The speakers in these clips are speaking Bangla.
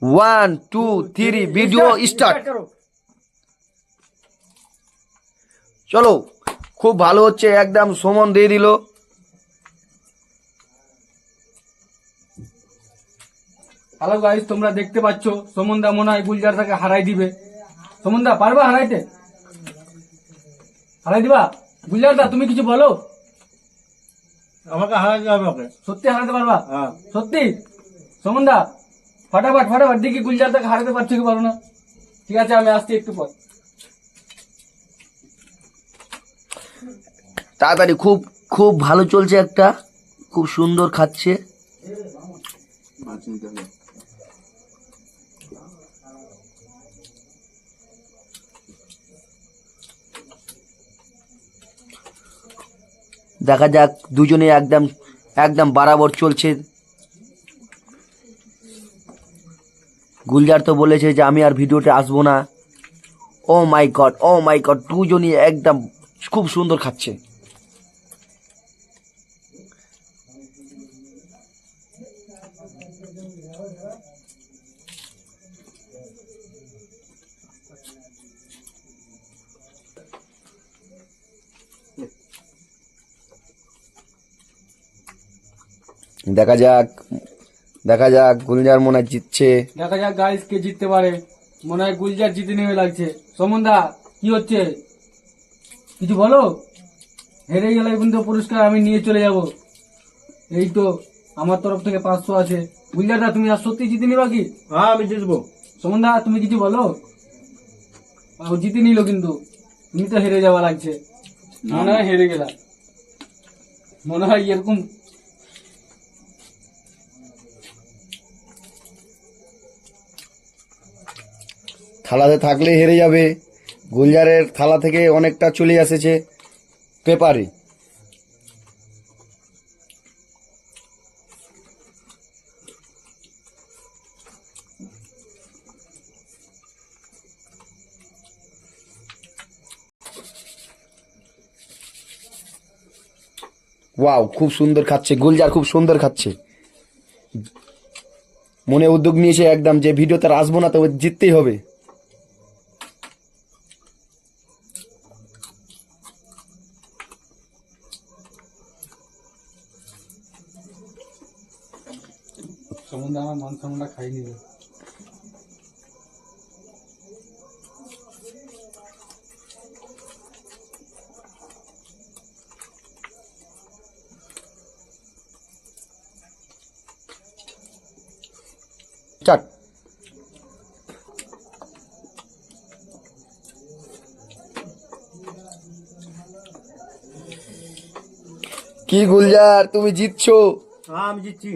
1 2 3 ভিডিও স্টার্ট। চলো, খুব ভালো হচ্ছে, একদম সুমন দিয়ে দিল। হ্যালো গাইস, তোমরা দেখতে পাচ্ছ সুমন দা মনে হয় গুলজারটাকে হারাই দিবে। সুমন দা পারবা হারাইতে? হারাই দিবা? গুলজার দা তুমি কিছু বলো। আমাকে হারাতে হবে ওকে। সত্যি হারাতে পারবা? হ্যাঁ। সত্যি? সুমন দা ফটাফট ফটাফট দেখি গুলজারটাকে হারাতে পারছো কি পারো না। ঠিক আছে, আমি আসছি একটু পর। তাড়াতাড়ি, খুব খুব ভালো চলছে, একটা খুব সুন্দর খাচ্ছে। দেখা যাক, দুজনে একদম একদম বরাবর চলছে। গুলজার তো বলেছে যে আমি আর ভিডিওতে আসবো না। ও মাই গড, ও মাই গড, দুজনই একদম খুব সুন্দর খাচ্ছে। দেখা যাক, দেখা যাক, গুলজার মনে হয় জিতছে। দেখা যাক গাইস কে জিততে পারে। মনে হয় গুলজার জিতে নেবে লাগছে। সুমন দা কি হচ্ছে কিছু বলো। হেরে গেলে কিন্তু পুরস্কার আমি নিয়ে চলে যাব। এই তো আমার তরফ থেকে 500 আছে। গুলজার দা তুমি আর সত্যি জিতে নিবা কি? হ্যাঁ, আমি জিতবো। সুমন দা তুমি কিছু বলো। ও জিতে নিল, কিন্তু তুমি তো হেরে যাওয়া লাগছে। মনে হয় হেরে গেলা, মনে হয় এরকম। থালাতে থাকলে হেরে যাবে। গুলজারের থালা থেকে অনেকটা চলে এসেছে পেপারে। ওয়াও, খুব সুন্দর খাচ্ছে গুলজার, খুব সুন্দর খাচ্ছে। মনে উদ্যোগ নিয়েছে একদম যে ভিডিওতে আর আসবো না, তো জিততেই হবে। সুমন দা আমার মান সম্মানটা খাই নিল। স্টার্ট। কি গুলজার, তুমি জিতছো। হ্যাঁ, আমি জিতছি।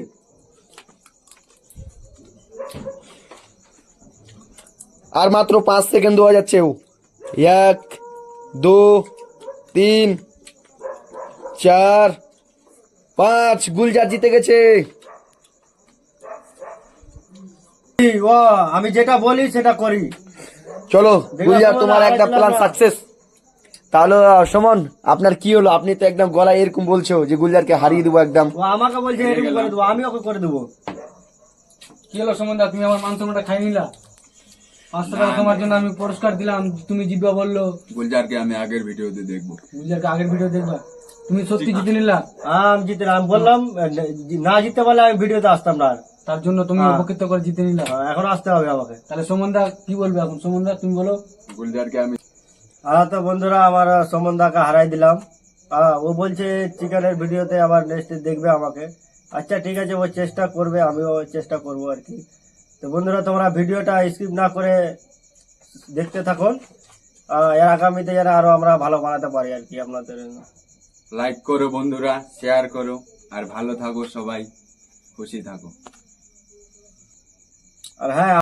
আর মাত্র 5 সেকেন্ড দেওয়া যাচ্ছে। 1 2 3 4 5, গুলজার জিতে গেছে। ও, আমি যেটা বলি সেটা করি। চলো গুলজার, তোমার তোমার একটা আড়াই প্ল্যান লাখ। সাকসেস। তাহলে সুমন, আপনার কি হলো? আপনি তো একদম গলায় এরকম বলছো যে গুলজারকে হারিয়ে দেবো একদম। ও আমাকে বলছে এরকম করে দেবো, আমি ওকে করে দেবো। কি হলো সুমন দা, তুমি আমার মান সম্মানটা খাই নিলা। 500 টাকা তোমার জন্য আমি পুরস্কার দিলাম, তুমি জিতবা বললো। গুলজারকে আমি আগের ভিডিওতে দেখবো। গুলজারকে আগের ভিডিও দেখবা, তুমি সত্যি জিতে নিলা। হ্যাঁ, আমি জিতে, আমি বললাম না জিততে পারলে আমি ভিডিওতে আসতাম না আর। তার জন্য তুমি হ্যাঁ। উপকৃত করে জিতে নিলা। এখন আসতে হবে আমাকে। তাহলে সুমন দা কি বলবে এখন? সুমন দা তুমি বলো। গুলজারকে আমি তো বন্ধুরা, আমার সমন্দাকে হারাই দিলাম। ও বলছে চিকেনের ভিডিওতে আবার নেক্সট দেখবে আমাকে। আচ্ছা ঠিক আছে, ও চেষ্টা করবে, আমিও চেষ্টা করবো আর কি। তো বন্ধুরা, তোমরা ভিডিওটা স্কিপ না করে দেখতে থাকুন। এর আগামীতে যেন আরো আমরা ভালো বানাতে পারি আর কি আপনাদের। লাইক করো বন্ধুরা, শেয়ার করো, আর ভালো থাকো সবাই, খুশি থাকো। আর হ্যাঁ।